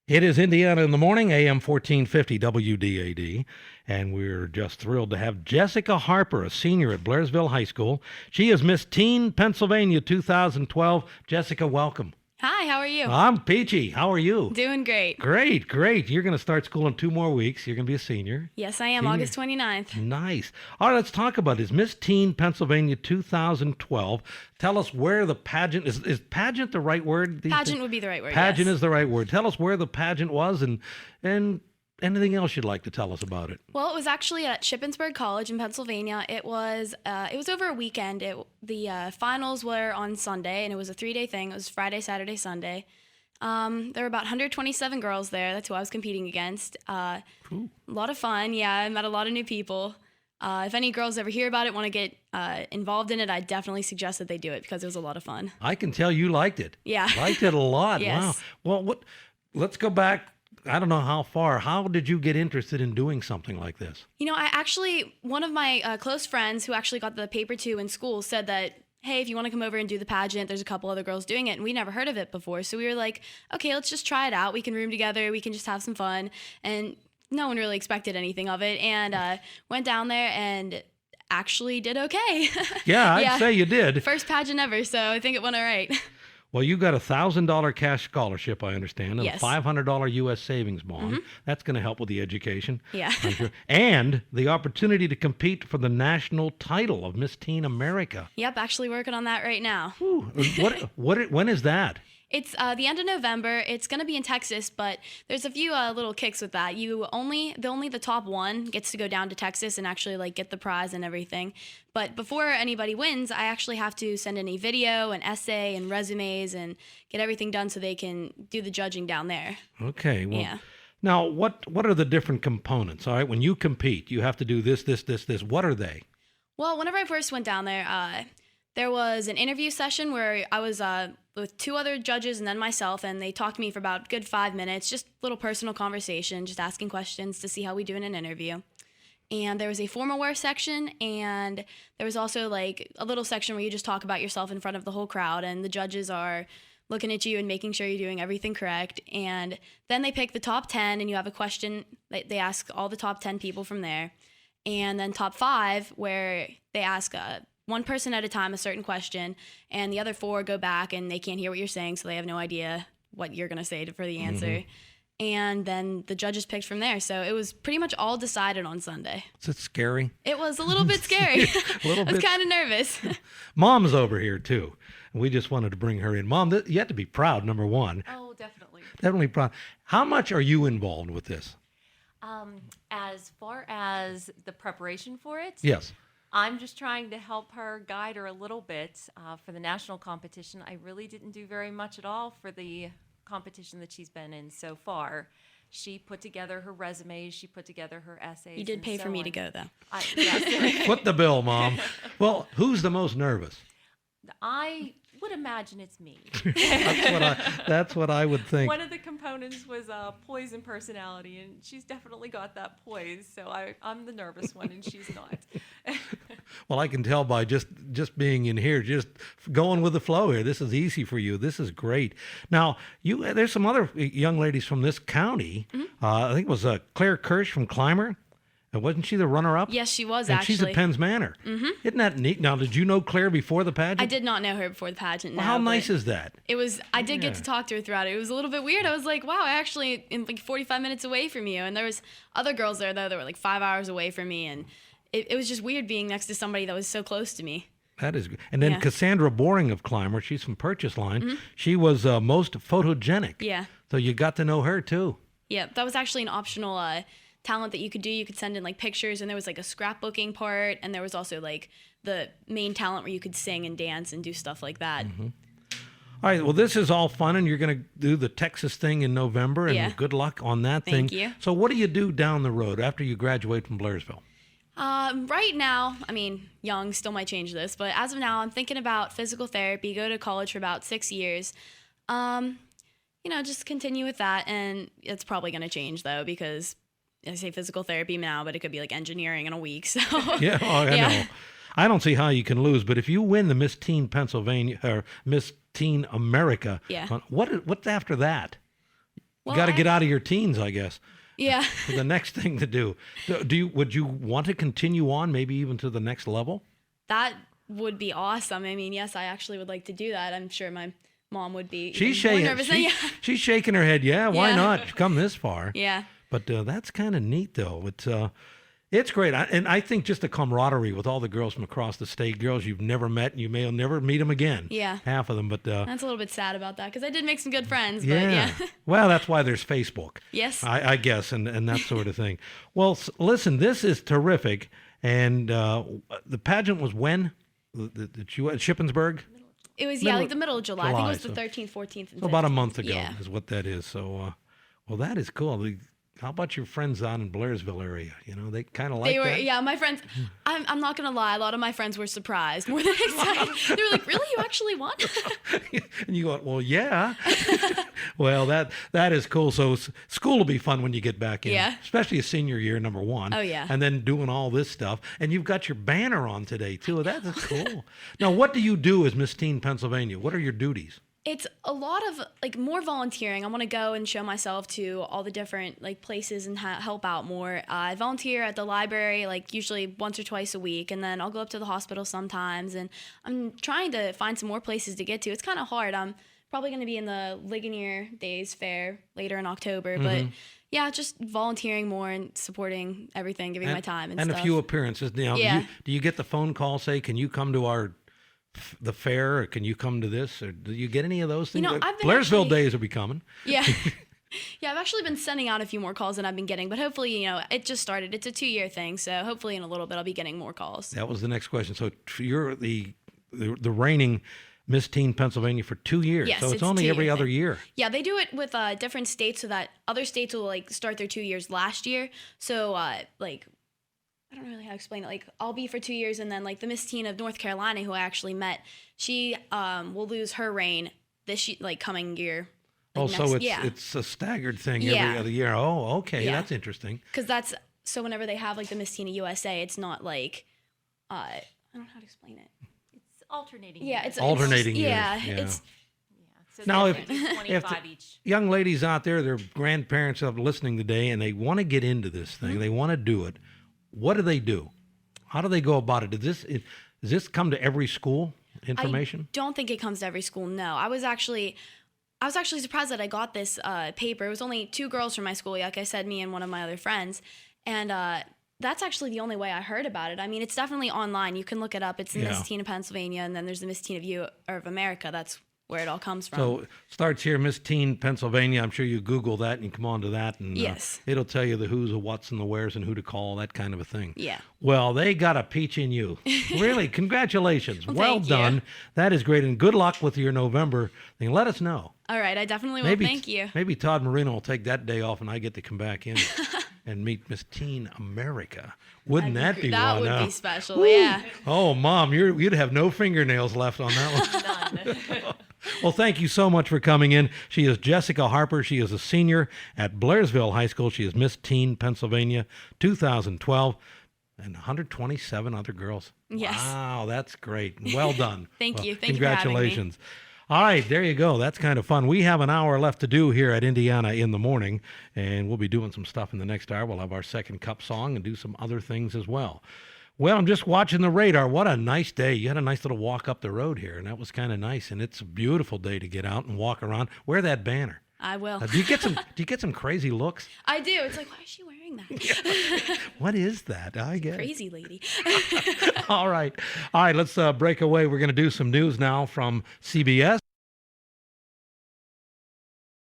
It is Indiana in the Morning, AM 1450 WDAD, and we're just thrilled to have Jessica Harper, a senior at Blairsville High School. She is Miss Teen Pennsylvania 2012. Jessica, welcome. Hi, how are you? I'm peachy. How are you? Doing great. Great. You're going to start school in 2 more weeks. You're going to be a senior. Yes, I am. Senior. August 29th. Nice. All right, let's talk about this. Miss Teen Pennsylvania 2012. Tell us where the pageant is pageant the right word? Pageant would be the right word. Pageant yes. is the right word. Tell us where the pageant was and anything else you'd like to tell us about it. Well, it was actually at Shippensburg College in Pennsylvania. It was over a weekend. The finals were on Sunday, and it was a 3-day thing. It was Friday, Saturday, Sunday. There were about 127 girls there. That's who I was competing against. Cool. A lot of fun. Yeah, I met a lot of new people. If any girls ever hear about it, want to get involved in it, I definitely suggest that they do it because it was a lot of fun. I can tell you liked it. Yeah. Liked it a lot. Yes. Wow. Well, let's go back. I don't know how far. How did you get interested in doing something like this? You know, one of my close friends who actually got the paper too in school said that, hey, if you want to come over and do the pageant, there's a couple other girls doing it, and we never heard of it before. So we were like, okay, let's just try it out. We can room together. We can just have some fun. And no one really expected anything of it. And went down there and actually did okay. Yeah, I'd say you did. First pageant ever, so I think it went all right. Well, you got a $1,000 cash scholarship, I understand, and Yes. a $500 U.S. savings bond. That's going to help with the education. Yeah. I'm sure. And the opportunity to compete for the national title of Miss Teen America. Yep, actually working on that right now. Ooh, when is that? It's the end of November. It's going to be in Texas, but there's a few little kicks with that. Only the top one gets to go down to Texas and actually like get the prize and everything. But before anybody wins, I actually have to send in a video, an essay, and resumes, and get everything done so they can do the judging down there. Okay. Well, Yeah. now, what are the different components? All right, when you compete, you have to do this. What are they? Well, whenever I first went down there was an interview session where I was with 2 other judges and then myself, and they talked to me for about a good 5 minutes, just a little personal conversation, just asking questions to see how we do in an interview. And there was a formal wear section, and there was also like a little section where you just talk about yourself in front of the whole crowd, and the judges are looking at you and making sure you're doing everything correct. And then they pick the top 10, and you have a question. They ask all the top 10 people from there. And then top 5, where they ask one person at a time a certain question, and the other 4 go back and they can't hear what you're saying, so they have no idea what you're going to say for the answer. And then the judges picked from there. So it was pretty much all decided on Sunday. Is it scary? It was a little bit scary. A little I was bit. kind of nervous. Mom's over here, too. We just wanted to bring her in. Mom, you have to be proud, number one. Oh, definitely. Definitely proud. How much are you involved with this? As far as the preparation for it, Yes. I'm just trying to help her, guide her a little bit for the national competition. I really didn't do very much at all for the competition that she's been in so far. She put together her resumes, she put together her essays. You did and pay so for me on. to go, though. Yes. Foot the bill, Mom. Well, who's the most nervous? I would imagine it's me. That's what I would think. One of the components was poise and personality, and she's definitely got that poise. So I'm the nervous one, and she's not. Well, I can tell by just being in here, just going with the flow here. This is easy for you. This is great. Now, there's some other young ladies from this county. I think it was Claire Kirsch from Clymer. Wasn't she the runner-up? Yes, she was, and actually. she's at Penns Manor. Isn't that neat? Now, did you know Claire before the pageant? I did not know her before the pageant. Well, no, how but nice is that? It was. I did get to talk to her throughout it. It was a little bit weird. I was like, wow, I actually am like 45 minutes away from you. And there was other girls there, though, that were like 5 hours away from me. And it was just weird being next to somebody that was so close to me. That is good. And then Yeah. Cassandra Boring of Clymer, she's from Purchase Line. She was most photogenic. Yeah. So you got to know her, too. Yeah, that was actually an optional talent that you could do. You could send in like pictures, and there was like a scrapbooking part, and there was also like the main talent where you could sing and dance and do stuff like that. All right, well, this is all fun, and you're going to do the Texas thing in November, and Yeah. good luck on that thing. Thank you. So what do you do down the road after you graduate from Blairsville? Right now, I mean, young, still might change this, but as of now, I'm thinking about physical therapy, go to college for about 6 years. Just continue with that, and it's probably going to change, though, because I say physical therapy now, but it could be like engineering in a week. So Yeah, I know. I don't see how you can lose, but if you win the Miss Teen Pennsylvania or Miss Teen America, Yeah. what's after that? Well, got to get out of your teens, I guess. Yeah. The next thing to do. Would you want to continue on, maybe even to the next level? That would be awesome. I mean, yes, I actually would like to do that. I'm sure my mom would be She's even more shaking. nervous. Yeah. She's shaking her head. Yeah, why Yeah. not? You've come this far. Yeah. But that's kind of neat, though. It's great. And I think just the camaraderie with all the girls from across the state, girls you've never met, and you may never meet them again. Yeah. Half of them. But That's a little bit sad about that because I did make some good friends. But yeah. yeah. Well, that's why there's Facebook. Yes. I guess, and that sort of thing. Well, listen, this is terrific. And the pageant was when? That you at Shippensburg? It was, Middle- like the middle of July. I think it was the July, 13th, 14th, and So about a 15th. month ago Yeah. is what that is. So, well, that is cool. How about your friends down in Blairsville area? You know, they kind of like They were, that? yeah, my friends, I'm not going to lie, a lot of my friends were surprised more than excited. They were like, really? You actually won? And you go, well, yeah. Well, that is cool. So school will be fun when you get back in. Yeah. Especially a senior year, number one. Oh, yeah. And then doing all this stuff. And you've got your banner on today, too. That's cool. Now, what do you do as Miss Teen Pennsylvania? What are your duties? It's a lot of more volunteering. I want to go and show myself to all the different places and help out more. I volunteer at the library usually once or twice a week, and then I'll go up to the hospital sometimes. And I'm trying to find some more places to get to. It's kind of hard. I'm probably going to be in the Ligonier Days Fair later in October, but yeah, just volunteering more and supporting everything, giving my time and a stuff. few appearances. Now, Yeah. do you get the phone call say, can you come to the fair, or can you come to this, or do you get any of those things? I've been Blairsville actually- days will be coming. Yeah. Yeah, I've actually been sending out a few more calls than I've been getting, but hopefully, it just started. It's a 2-year thing, so hopefully in a little bit I'll be getting more calls. That was the next question. So you're the reigning Miss Teen Pennsylvania for 2 years. Yes, So it's it's a only 2-year every other thing. year. Yeah, they do it with different states so that other states will start their 2 years last year. So I don't know really how to explain it. I'll be for 2 years, and then the Miss Teen of North Carolina, who I actually met, she will lose her reign this coming year. So yeah. it's a staggered thing Yeah. every other year. Oh, okay, Yeah. that's interesting. Because so whenever they have the Miss Teen of USA, it's not I don't know how to explain it. It's alternating. Yeah, years. it's Alternating years, Yeah, yeah. it's So Now, there's if- gonna be 25 each. Young ladies out there, their grandparents are listening today, and they want to get into this thing. Mm-hmm. They want to do it. What do they do? How do they go about it? Does this come to every school? Information? I don't think it comes to every school. No, I was actually surprised that I got this paper. It was only 2 girls from my school, like I said, me and one of my other friends, and that's actually the only way I heard about it. I mean, it's definitely online. You can look it up. It's the Yeah. Miss Teen of Pennsylvania, and then there's the Miss Teen of America. That's where it all comes from. So it starts here, Miss Teen Pennsylvania. I'm sure you Google that and you come on to that, and Yes. it'll tell you the who's, the what's, and the where's, and who to call, that kind of a thing. Yeah. Well, they got a peach in you. Really, congratulations. Well thank you. done. That is great, and good luck with your November thing. Let us know. All right, I definitely will. Thank you. Maybe Todd Marino will take that day off, and I get to come back in and meet Miss Teen America. Wouldn't that be That one? would huh? be special. Yeah. Oh, Mom, you'd have no fingernails left on that one. None. Well, thank you so much for coming in. She is Jessica Harper. She is a senior at Blairsville High School. She is Miss Teen Pennsylvania 2012, and 127 other girls. Yes. Wow, that's great. Well done. Thank you. Well, Thank you for having me. congratulations. All right, there you go. That's kind of fun. We have an hour left to do here at Indiana in the morning, and we'll be doing some stuff in the next hour. We'll have our second cup song and do some other things as well. Well, I'm just watching the radar. What a nice day. You had a nice little walk up the road here, and that was kind of nice. And it's a beautiful day to get out and walk around. Wear that banner. I will. Do you get some crazy looks? I do. It's why is she wearing that? What is that? I get it. Crazy lady. All right. Let's break away. We're going to do some news now from CBS.